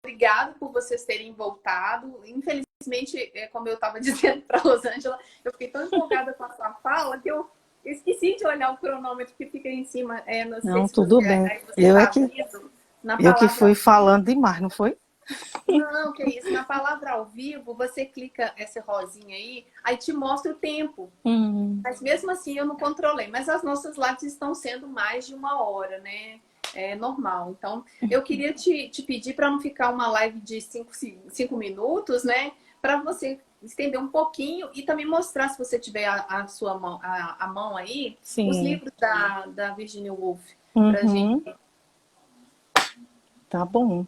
obrigado por vocês terem voltado. Infelizmente, como eu estava dizendo para a Rosângela, eu fiquei tão empolgada com a sua fala que eu esqueci de olhar o cronômetro que fica em cima. Não sei Não, se você tudo bem. está vendo. Na Eu que palavra fui falando demais, não foi? Não, que isso. Na palavra ao vivo, você clica esse rosinha aí te mostra o tempo. Mas mesmo assim eu não controlei. Mas as nossas lives estão sendo mais de 1 hora, né? É normal. Então, eu queria te pedir para não ficar uma live de 5 minutos, né? Para você estender um pouquinho e também mostrar, se você tiver a sua mão, a mão aí, os Sim. livros da Virginia Woolf. Pra gente. Uhum. Tá bom.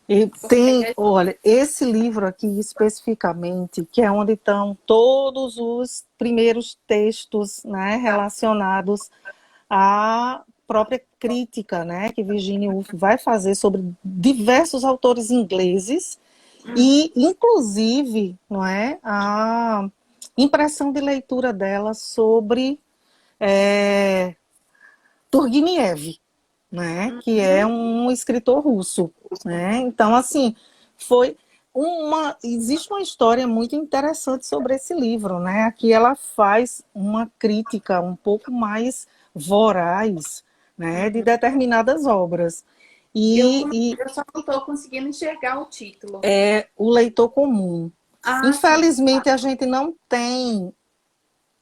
E tem, olha, esse livro aqui especificamente, que é onde estão todos os primeiros textos, né, relacionados à própria crítica, né, que Virginia Woolf vai fazer sobre diversos autores ingleses e, inclusive, não é, a impressão de leitura dela sobre Turgenev, né, que é um escritor russo, né? Então, assim, existe uma história muito interessante sobre esse livro, né? Aqui ela faz uma crítica um pouco mais voraz, né, de determinadas obras. Eu só não estou conseguindo enxergar o título. É O Leitor Comum. Sim. Infelizmente, a gente não tem.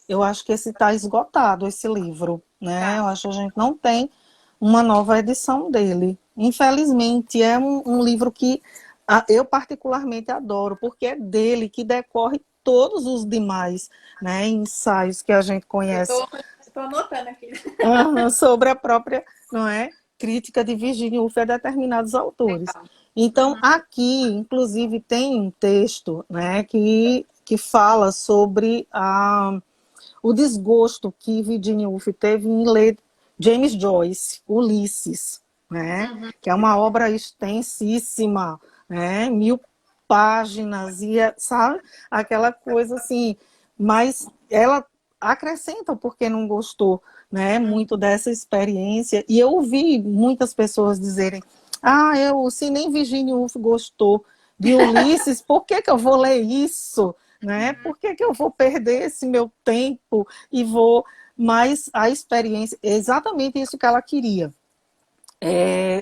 Eu acho que esse está esgotado, esse livro, né? Eu acho que a gente não tem uma nova edição dele. Infelizmente, é um livro que eu particularmente adoro, porque é dele que decorre todos os demais, né, ensaios que a gente conhece. Estou anotando aqui. Sobre a própria, não é, crítica de Virginia Woolf a determinados autores. Então, aqui, inclusive, tem um texto, né, que fala sobre o desgosto que Virginia Woolf teve em ler James Joyce, Ulisses, né? Que é uma obra extensíssima, né? 1000 páginas, sabe? Aquela coisa assim, mas ela acrescenta porque não gostou, né? Muito dessa experiência. E eu ouvi muitas pessoas dizerem: se nem Virginia Woolf gostou de Ulisses, por que eu vou ler isso? Né? Por que eu vou perder esse meu tempo e vou... Mas a experiência, é exatamente isso que ela queria.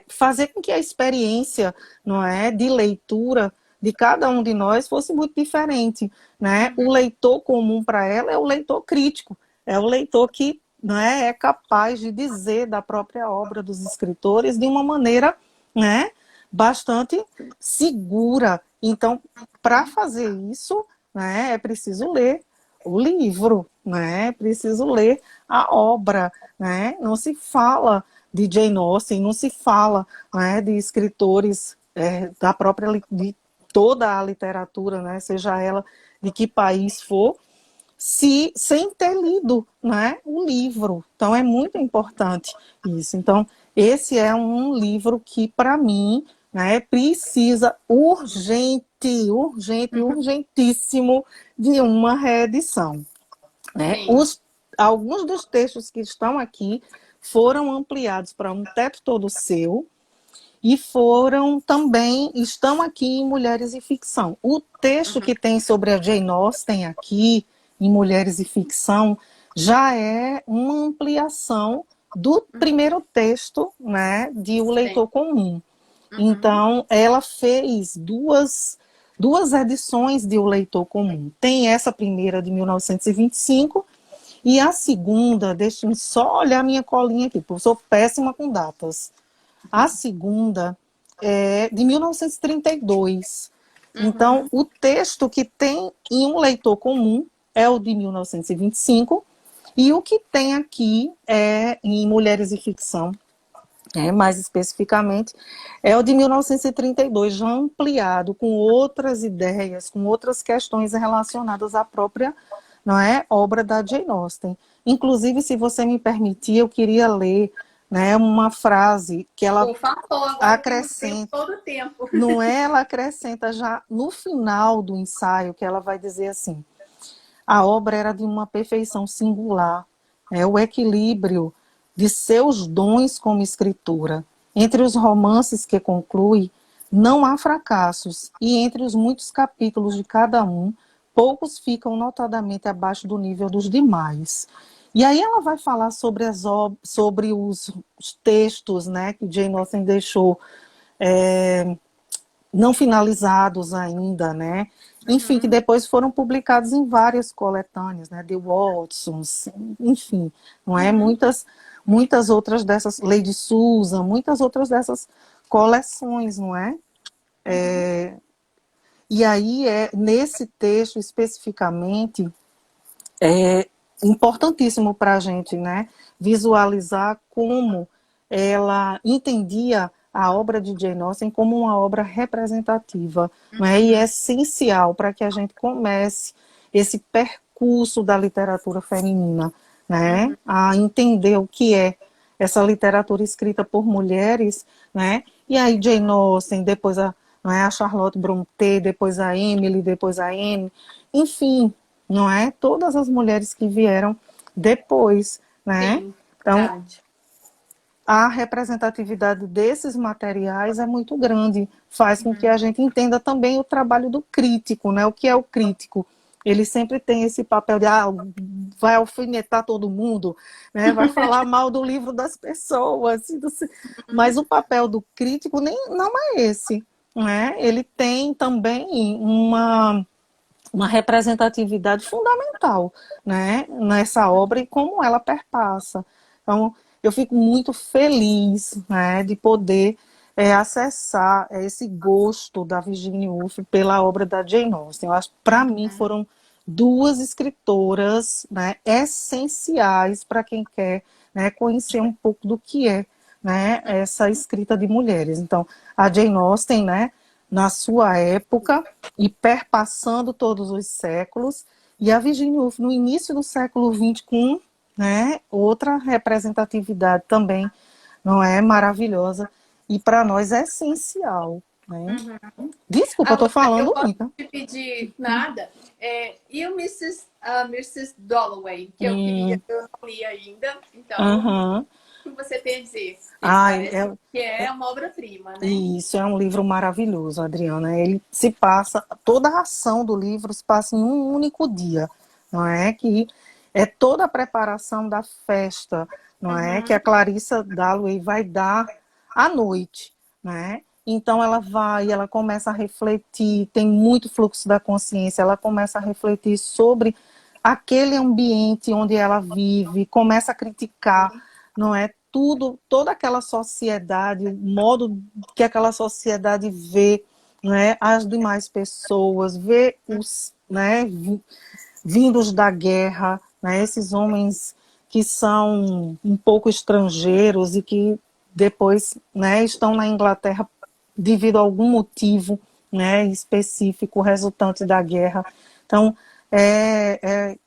Fazer com que a experiência, não é, de leitura de cada um de nós fosse muito diferente, né? O leitor comum para ela é o leitor crítico, é o leitor que, não é capaz de dizer da própria obra dos escritores de uma maneira, né, bastante segura. Então, para fazer isso, né, é preciso ler o livro, né? É preciso ler a obra, né? Não se fala de Jane Austen, não se fala, né, de escritores da própria, de toda a literatura, né, seja ela de que país for, sem ter lido, né, o livro. Então é muito importante isso. Então esse é um livro que, para mim, né, precisa urgentíssimo de uma reedição, né? Alguns dos textos que estão aqui foram ampliados para Um Teto Todo Seu e estão aqui em Mulheres e Ficção. O texto que tem sobre a Jane Austen aqui, em Mulheres e Ficção, já é uma ampliação do primeiro texto, né, de O Leitor Comum. Então, ela fez duas edições de O Leitor Comum. Tem essa primeira de 1925 e a segunda, deixa-me só olhar a minha colinha aqui, porque eu sou péssima com datas. A segunda é de 1932. Então, o texto que tem em Um Leitor Comum é o de 1925, e o que tem aqui em Mulheres e Ficção, mais especificamente, é o de 1932, já ampliado, com outras ideias, com outras questões relacionadas à própria, não é, obra da Jane Austen. Inclusive, se você me permitir, eu queria ler, né, uma frase que ela acrescenta. Todo o tempo. Não é? Ela acrescenta já no final do ensaio, que ela vai dizer assim: a obra era de uma perfeição singular, o equilíbrio de seus dons como escritora. Entre os romances que conclui, não há fracassos, e entre os muitos capítulos de cada um, poucos ficam notadamente abaixo do nível dos demais. E aí ela vai falar sobre, sobre os textos, né, que Jane Austen deixou não finalizados ainda, né? Enfim, que depois foram publicados em várias coletâneas, né? The Watsons, enfim, não é? Muitas outras dessas, Lady Susan, muitas outras dessas coleções, não é? E aí, nesse texto especificamente, é importantíssimo para a gente, né? Visualizar como ela entendia a obra de Jane Austen como uma obra representativa, né? E essencial para que a gente comece esse percurso da literatura feminina, né? A entender o que é essa literatura escrita por mulheres, né? E aí Jane Austen, depois não é, a Charlotte Brontë, depois a Emily, depois a Anne, enfim, não é? Todas as mulheres que vieram depois, né? Sim, Então, verdade. a representatividade desses materiais é muito grande, faz com que a gente entenda também o trabalho do crítico, né? O que é o crítico? Ele sempre tem esse papel de vai alfinetar todo mundo, né? Vai falar mal do livro das pessoas, mas o papel do crítico não é esse, né? Ele tem também uma representatividade fundamental, né, nessa obra e como ela perpassa. Então, eu fico muito feliz, né, de poder acessar esse gosto da Virginia Woolf pela obra da Jane Austen. Eu acho que, para mim, foram duas escritoras, né, essenciais para quem quer, né, conhecer um pouco do que é, né, essa escrita de mulheres. Então, a Jane Austen, né, na sua época e perpassando todos os séculos, e a Virginia Woolf no início do século XX com, né, outra representatividade também, não é, maravilhosa, e para nós é essencial, né? Desculpa, eu estou Agora, eu falando posso muito. te pedir nada. E o Mrs. Dalloway, que eu não li ainda. Então, Aham. o que você tem a dizer? Esse Ai, parece que é uma obra-prima, né? isso é um livro maravilhoso, Adriana. Ele se passa, toda a ação do livro se passa em um único dia, não é? Que é toda a preparação da festa, não é? Que a Clarissa Dalloway vai dar à noite, né? Então ela começa a refletir, tem muito fluxo da consciência, ela começa a refletir sobre aquele ambiente onde ela vive, começa a criticar, não é? Tudo, toda aquela sociedade, o modo que aquela sociedade vê, né, as demais pessoas, vê os, né, vindos da guerra, né, esses homens que são um pouco estrangeiros e que depois, né, estão na Inglaterra devido a algum motivo, né, específico resultante da guerra. Então, é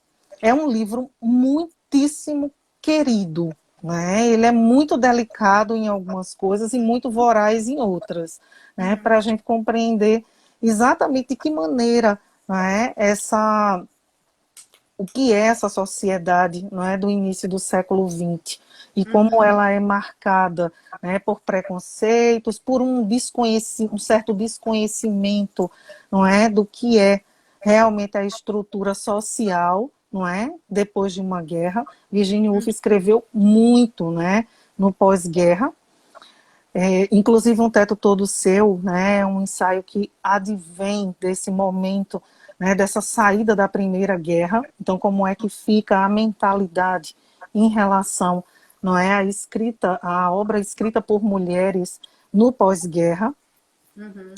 um livro muitíssimo querido, né? Ele é muito delicado em algumas coisas e muito voraz em outras, né? Para a gente compreender exatamente de que maneira, né, o que é essa sociedade, não é, do início do século XX e como ela é marcada, né, por preconceitos, por um certo desconhecimento, não é, do que é realmente a estrutura social, não é, depois de uma guerra. Virginia Woolf escreveu muito, né, no pós-guerra. Inclusive Um Teto Todo Seu, né, é um ensaio que advém desse momento, né, dessa saída da Primeira Guerra. Então, como é que fica a mentalidade em relação, não é, a obra escrita por mulheres no pós-guerra,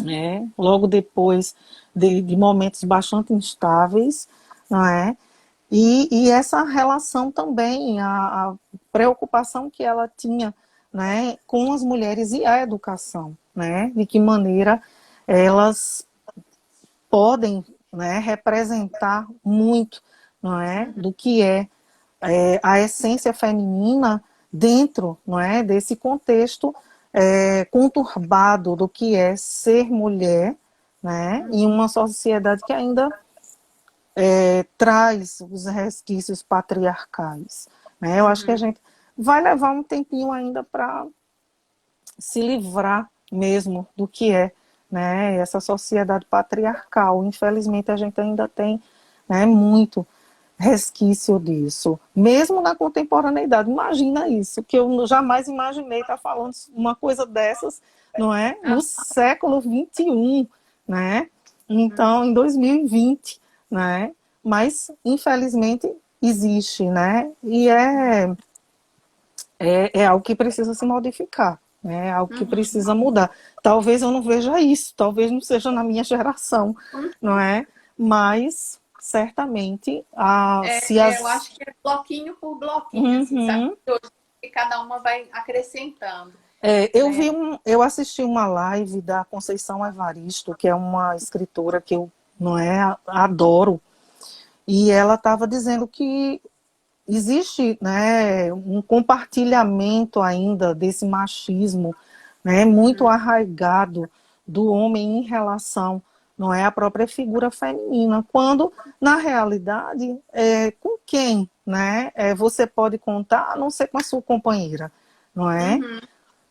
né, logo depois de momentos bastante instáveis, não é? E essa relação também, a preocupação que ela tinha, né, com as mulheres e a educação, né, de que maneira elas podem, né, representar muito, não é, do que a essência feminina dentro, não é, desse contexto conturbado do que é ser mulher, né, em uma sociedade que ainda traz os resquícios patriarcais, né? Eu acho que a gente vai levar um tempinho ainda para se livrar mesmo do que é né, essa sociedade patriarcal. Infelizmente, a gente ainda tem, né, muito resquício disso. Mesmo na contemporaneidade, imagina isso, que eu jamais imaginei estar falando uma coisa dessas, não é? No século XXI, né? Então, em 2020, né? Mas, infelizmente, existe, né? E é algo que precisa se modificar, né? É algo que precisa mudar. Talvez eu não veja isso, talvez não seja na minha geração, não é? Mas certamente Eu acho que é bloquinho por bloquinho, assim, sabe? Que cada uma vai acrescentando. Eu eu assisti uma live da Conceição Evaristo, que é uma escritora que eu, não é, adoro, e ela estava dizendo que existe, né, um compartilhamento ainda desse machismo, né, muito arraigado do homem em relação, não é, à própria figura feminina, quando na realidade com quem, né, você pode contar, a não ser com a sua companheira, não é?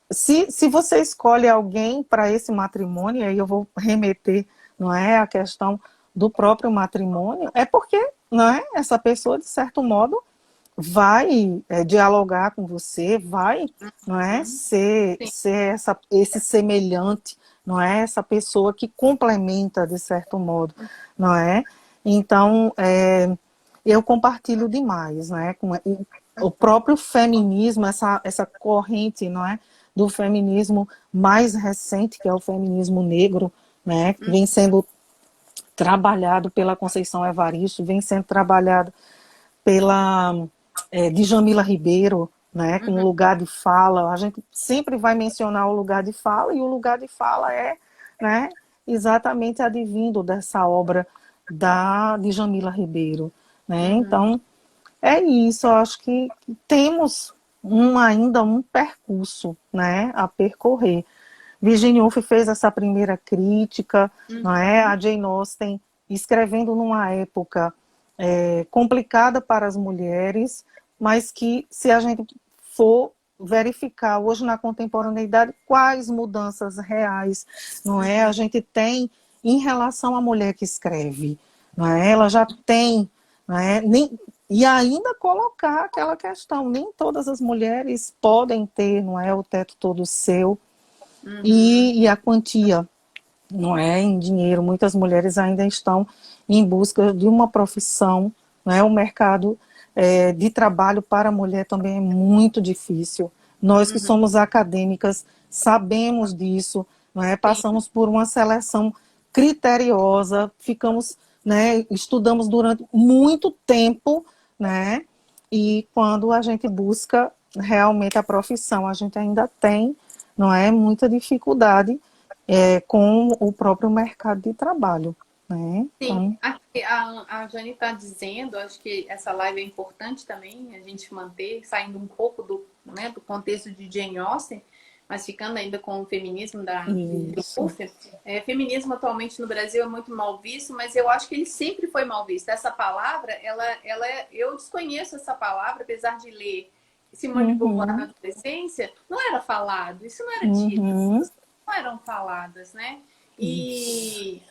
Se você escolhe alguém para esse matrimônio, aí eu vou remeter, não é, a questão do próprio matrimônio, é porque, não é, essa pessoa de certo modo vai dialogar com você, vai, não é, ser esse semelhante, não é, essa pessoa que complementa de certo modo, não é? Então, eu compartilho demais, não é, com o próprio feminismo, essa corrente, não é, do feminismo mais recente, que é o feminismo negro, né, que vem sendo trabalhado pela Conceição Evaristo, vem sendo trabalhado pela Djamila Ribeiro, né, com o lugar de fala. A gente sempre vai mencionar o lugar de fala, e o lugar de fala né, exatamente advindo dessa obra da Djamila Ribeiro. Né? Então, é isso. Eu acho que temos ainda um percurso, né, a percorrer. Virginia Woolf fez essa primeira crítica, não é? A Jane Austen escrevendo numa época complicada para as mulheres, mas que, se a gente for verificar hoje na contemporaneidade quais mudanças reais, não é, a gente tem em relação à mulher que escreve, não é? Ela já tem, não é? E ainda colocar aquela questão, nem todas as mulheres podem ter, não é, o teto todo seu, e a quantia, não é, em dinheiro. Muitas mulheres ainda estão em busca de uma profissão, né? O mercado de trabalho para a mulher também é muito difícil. Nós que somos acadêmicas sabemos disso, não é? Passamos por uma seleção criteriosa, ficamos, né, estudamos durante muito tempo, né? E quando a gente busca realmente a profissão, a gente ainda tem, não é, muita dificuldade com o próprio mercado de trabalho. Né? Sim, aqui a Jane está dizendo, acho que essa live é importante também, a gente manter, saindo um pouco né, do contexto de Jane Austen, mas ficando ainda com o feminismo do Woolf. Feminismo atualmente no Brasil é muito mal visto, mas eu acho que ele sempre foi mal visto. Essa palavra, eu desconheço essa palavra, apesar de ler Simone de Beauvoir na adolescência, não era falado, isso não era dito, não eram faladas, né? E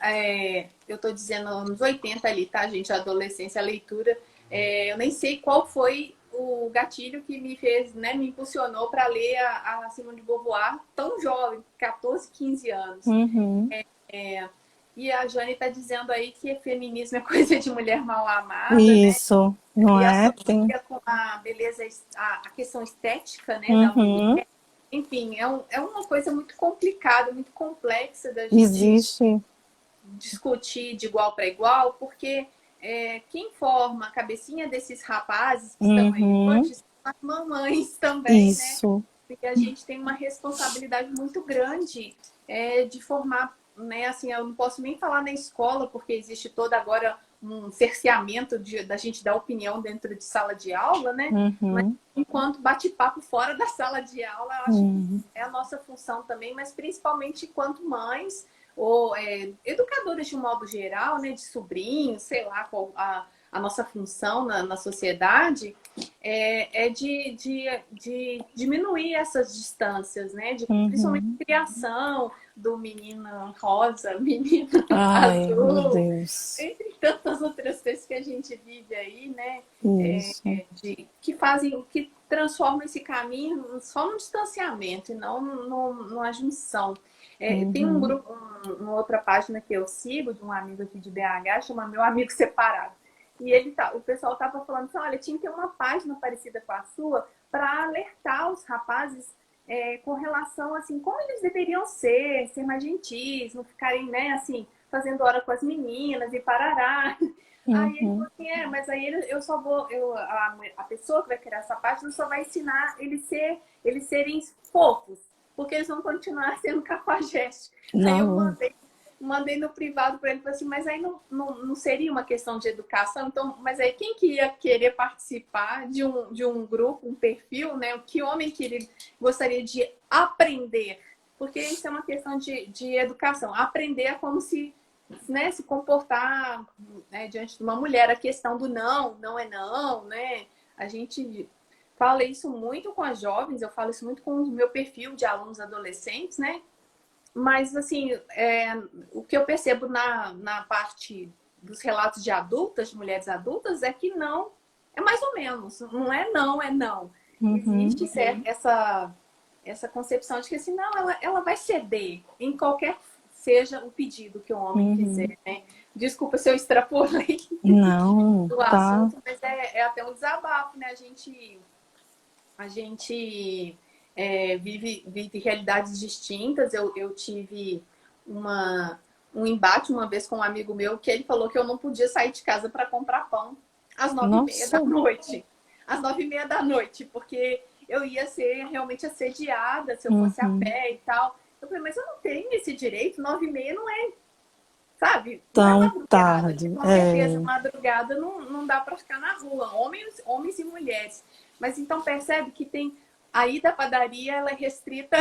eu estou dizendo anos 80 ali, tá, gente? A adolescência, a leitura. Eu nem sei qual foi o gatilho que me fez, né, me impulsionou para ler a Simone de Beauvoir tão jovem, 14, 15 anos. E a Jane está dizendo aí que feminismo é coisa de mulher mal amada, isso, né? não e é? associa com a beleza, a questão estética, né, da mulher. Enfim, é uma coisa muito complicada, muito complexa da gente discutir de igual para igual, porque quem forma a cabecinha desses rapazes que estão aí hoje são as mamães também, isso. né? Porque a gente tem uma responsabilidade muito grande de formar, né? Assim, eu não posso nem falar na escola, porque existe toda agora um cerceamento da gente dar opinião dentro de sala de aula, né? Mas enquanto bate-papo fora da sala de aula, eu acho que é a nossa função também, mas principalmente enquanto mães ou educadoras de um modo geral, né? De sobrinhos, sei lá, qual a nossa função na sociedade de diminuir essas distâncias, né? Principalmente criação, do menino rosa, menino Ai, meu azul, Deus. entre tantas outras coisas que a gente vive aí, né? Isso. Que transformam esse caminho só no distanciamento e não numa junção. Tem um grupo, uma outra página que eu sigo, de um amigo aqui de BH, chama Meu Amigo Separado. E o pessoal estava falando assim, olha, tinha que ter uma página parecida com a sua para alertar os rapazes com relação, assim, como eles deveriam ser mais gentis, não ficarem, né, assim, fazendo hora com as meninas e parará. Aí ele falou assim, mas aí eu só vou, a pessoa que vai criar essa página só vai ensinar eles serem fofos, porque eles vão continuar sendo cafajestes. Aí eu mandei no privado para ele, falei assim, mas aí não seria uma questão de educação? Então, mas aí quem que ia querer participar de um grupo, um perfil, né? Que homem gostaria de aprender? Porque isso é uma questão de educação. Aprender é como se, né, se comportar, né, diante de uma mulher. A questão do não é não, né? A gente fala isso muito com as jovens, eu falo isso muito com o meu perfil de alunos adolescentes, né? Mas, assim, o que eu percebo na parte dos relatos de adultas, de mulheres adultas, é que não, é mais ou menos. Não é não, é não. Existe essa concepção de que, assim, não, ela vai ceder em qualquer seja o pedido que o homem fizer, né? Desculpa se eu extrapolei do assunto, mas é até um desabafo, né? A gente vive realidades distintas. Eu tive um embate uma vez com um amigo meu que ele falou que eu não podia sair de casa para comprar pão às 9h30 da noite. Às 9h30 da noite, porque eu ia ser realmente assediada se eu fosse a pé e tal. Eu falei, mas eu não tenho esse direito, 9h30 não é, sabe? Não é madrugada. Tarde. Com certeza, madrugada não dá para ficar na rua, homens e mulheres. Mas então percebe que tem a ida à padaria, ela é restrita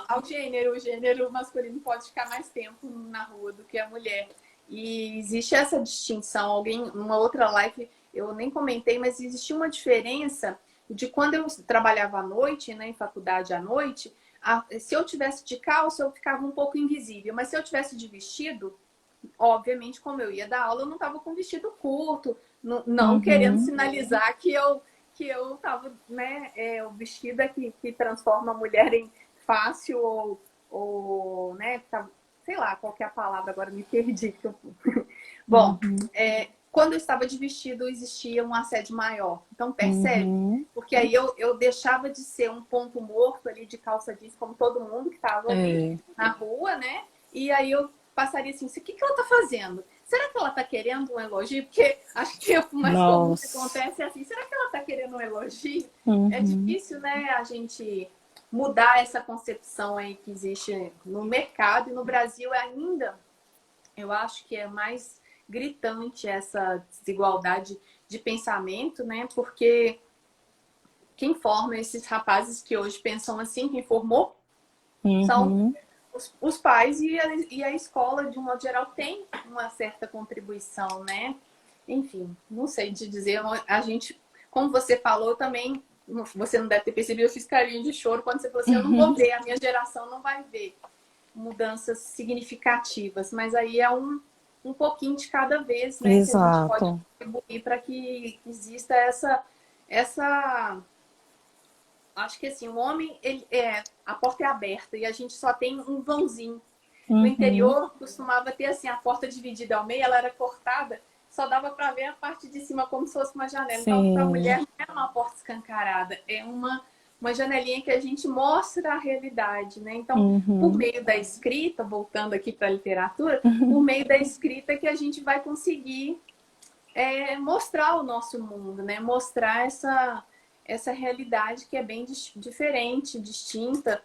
ao gênero. O gênero masculino pode ficar mais tempo na rua do que a mulher. E existe essa distinção. Numa outra live, eu nem comentei, mas existia uma diferença de quando eu trabalhava à noite, né, em faculdade à noite. Se eu tivesse de calça, eu ficava um pouco invisível. Mas se eu tivesse de vestido, obviamente, como eu ia dar aula, eu não estava com vestido curto, não querendo sinalizar que eu estava, né? O vestido é que transforma a mulher em fácil ou né? Sei lá, qual que é a palavra, agora me perdi. Bom, quando eu estava de vestido, existia um assédio maior. Então, percebe? Porque aí eu deixava de ser um ponto morto ali de calça jeans, como todo mundo que estava ali na rua, né? E aí eu passaria assim, o que ela está fazendo? Será que ela está querendo um elogio? Porque acho que o mais comum que acontece é assim, será que ela está querendo um elogio? É difícil, né, a gente mudar essa concepção aí que existe no mercado. E no Brasil ainda, eu acho que é mais gritante essa desigualdade de pensamento, né? Porque quem forma esses rapazes que hoje pensam assim, quem formou, são os pais e a escola, de um modo geral, tem uma certa contribuição, né? Enfim, não sei te dizer. A gente, como você falou também, você não deve ter percebido, eu fiz carinho de choro quando você falou assim, eu não vou ver, a minha geração não vai ver mudanças significativas. Mas aí é um pouquinho de cada vez, né? Que a gente pode contribuir para que exista essa... Acho que assim, o homem, a porta é aberta e a gente só tem um vãozinho. No interior, costumava ter assim, a porta dividida ao meio, ela era cortada, só dava para ver a parte de cima como se fosse uma janela. Então, para a mulher, não é uma porta escancarada, é uma janelinha que a gente mostra a realidade, né? Então, por meio da escrita, voltando aqui para a literatura, por meio da escrita que a gente vai conseguir mostrar o nosso mundo, né? Mostrar essa realidade que é bem diferente, distinta.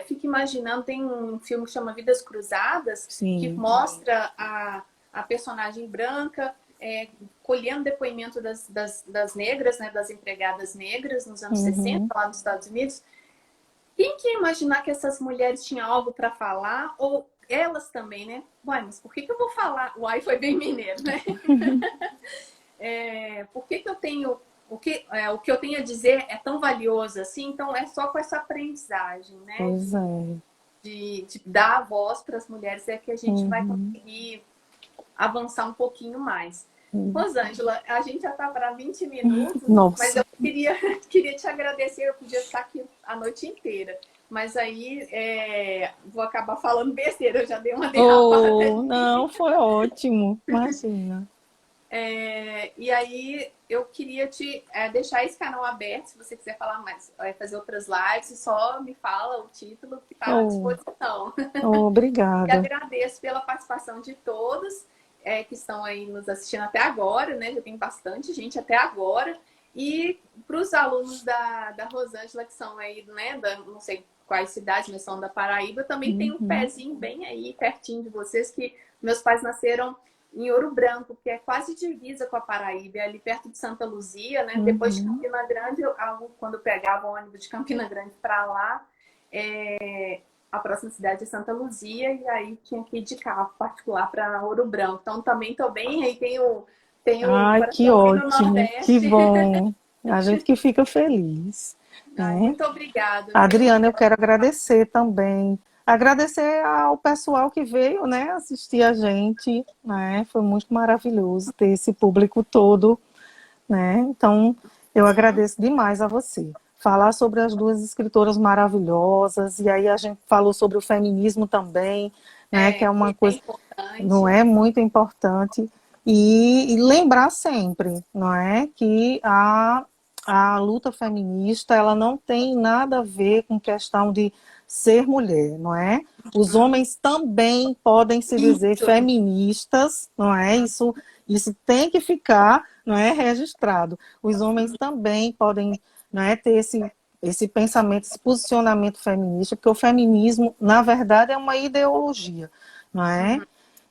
Fico imaginando, tem um filme que chama Vidas Cruzadas, que mostra a personagem branca colhendo depoimento das negras, né, das empregadas negras nos anos 60, lá nos Estados Unidos. Quem que ia imaginar que essas mulheres tinham algo para falar? Ou elas também, né? Uai, mas por que eu vou falar? Uai, foi bem mineiro, né? Por que eu tenho... O que eu tenho a dizer é tão valioso assim, então é só com essa aprendizagem, né? Pois é. de dar a voz para as mulheres é que a gente vai conseguir avançar um pouquinho mais. Rosângela, a gente já está para 20 minutos, mas eu queria te agradecer, eu podia ficar aqui a noite inteira. Mas aí vou acabar falando besteira, eu já dei uma derrapada. Não, foi ótimo, imagina. E aí eu queria te deixar esse canal aberto, se você quiser falar mais, fazer outras lives, só me fala o título que está à disposição. Obrigada. E agradeço pela participação de todos que estão aí nos assistindo até agora, né? Já tem bastante gente até agora. E para os alunos da Rosângela, que são aí, né, não sei quais cidades, mas são da Paraíba, também tem um pezinho bem aí, pertinho de vocês, que meus pais nasceram em Ouro Branco, que é quase divisa com a Paraíba, é ali perto de Santa Luzia, né? Depois de Campina Grande, quando eu pegava o ônibus de Campina Grande para lá, a próxima cidade é Santa Luzia, e aí tinha que ir de carro particular para Ouro Branco. Então também estou bem, aí tenho Ai, que ótimo, que bom. A gente que fica feliz. Ai, muito obrigada. Adriana, eu quero agradecer também. Agradecer ao pessoal que veio, né, assistir a gente, né? Foi muito maravilhoso ter esse público todo, né? Então, eu agradeço demais a você. Falar sobre as duas escritoras maravilhosas, e aí a gente falou sobre o feminismo também, né? Que é uma coisa, não é muito importante. E lembrar sempre, não é, que a luta feminista, ela não tem nada a ver com questão de ser mulher, não é? Os homens também podem se dizer feministas, não é? Isso tem que ficar, não é, registrado. Os homens também podem, não é, ter esse pensamento, esse posicionamento feminista, porque o feminismo, na verdade, é uma ideologia, não é?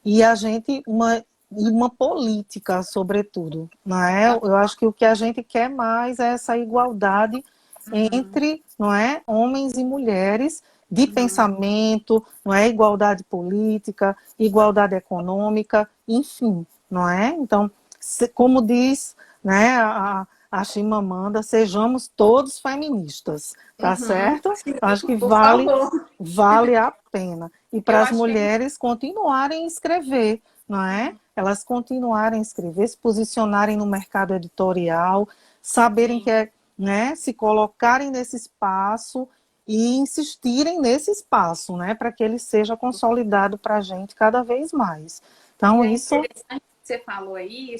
E a gente, uma política, sobretudo, não é? Eu acho que o que a gente quer mais é essa igualdade entre, não é, homens e mulheres de pensamento, não é, igualdade política, igualdade econômica, enfim, não é? Então, como diz, né, a Chimamanda, sejamos todos feministas, tá certo? Acho que vale a pena. E para as mulheres continuarem a escrever, não é? Elas continuarem a escrever, se posicionarem no mercado editorial, saberem que é, né, se colocarem nesse espaço e insistirem nesse espaço, né, para que ele seja consolidado para a gente cada vez mais. Então, isso... interessante que você falou aí,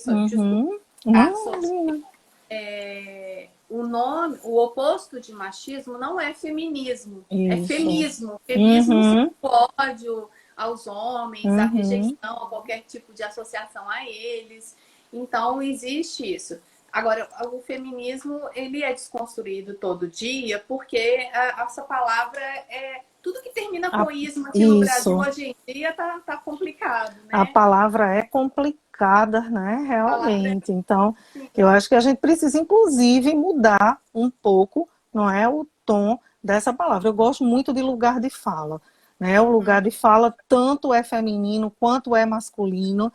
o nome, o oposto de machismo não é feminismo, é feminismo. Feminismo o ódio aos homens, a rejeição a qualquer tipo de associação a eles. Então, existe isso. Agora, o feminismo, ele é desconstruído todo dia, porque essa palavra tudo que termina com ismo aqui no Brasil hoje em dia tá complicado, né? A palavra é complicada, né? Realmente. Então, eu acho que a gente precisa, inclusive, mudar um pouco, não é, o tom dessa palavra. Eu gosto muito de lugar de fala, né? O lugar de fala tanto é feminino quanto é masculino.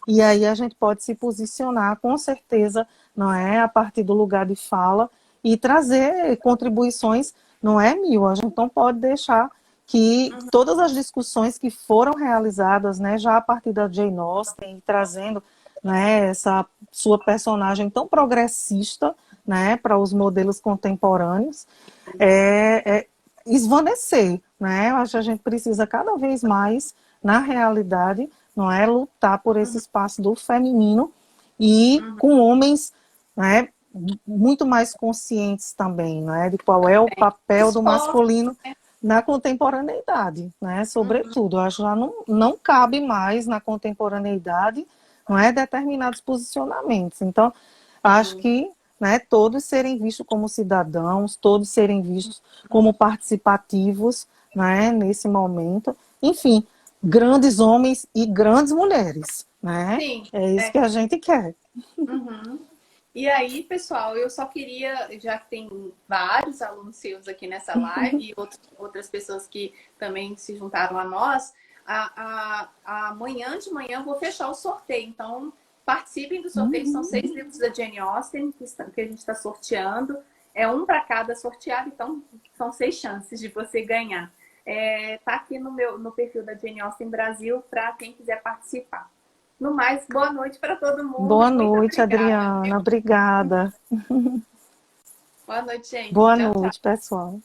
E aí a gente pode se posicionar, com certeza, não é, a partir do lugar de fala e trazer contribuições, não é, Mil? A gente não pode deixar que todas as discussões que foram realizadas, né, já a partir da Jane Austen, trazendo, né, essa sua personagem tão progressista, né, para os modelos contemporâneos, esvanecer, né? Eu acho que a gente precisa cada vez mais, na realidade, não é, lutar por esse espaço do feminino e com homens, né, muito mais conscientes também, né, de qual é o papel do masculino na contemporaneidade, né, sobretudo. Eu acho que já não cabe mais na contemporaneidade, não é, determinados posicionamentos. Então, acho que, né, todos serem vistos como cidadãos, todos serem vistos como participativos, né, nesse momento. Enfim, grandes homens e grandes mulheres, né? Sim, é isso que a gente quer. E aí, pessoal, eu só queria, já que tem vários alunos seus aqui nessa live e outras pessoas que também se juntaram a nós, amanhã de manhã eu vou fechar o sorteio. Então, participem do sorteio. São 6 livros da Jane Austen que a gente está sorteando. É um para cada sorteado, então são 6 chances de você ganhar. tá aqui no perfil da Jane Austen Brasil para quem quiser participar. No mais, boa noite para todo mundo. Boa noite, Adriana. Obrigada. Boa noite, gente. Boa Tchau, noite, tchau. pessoal.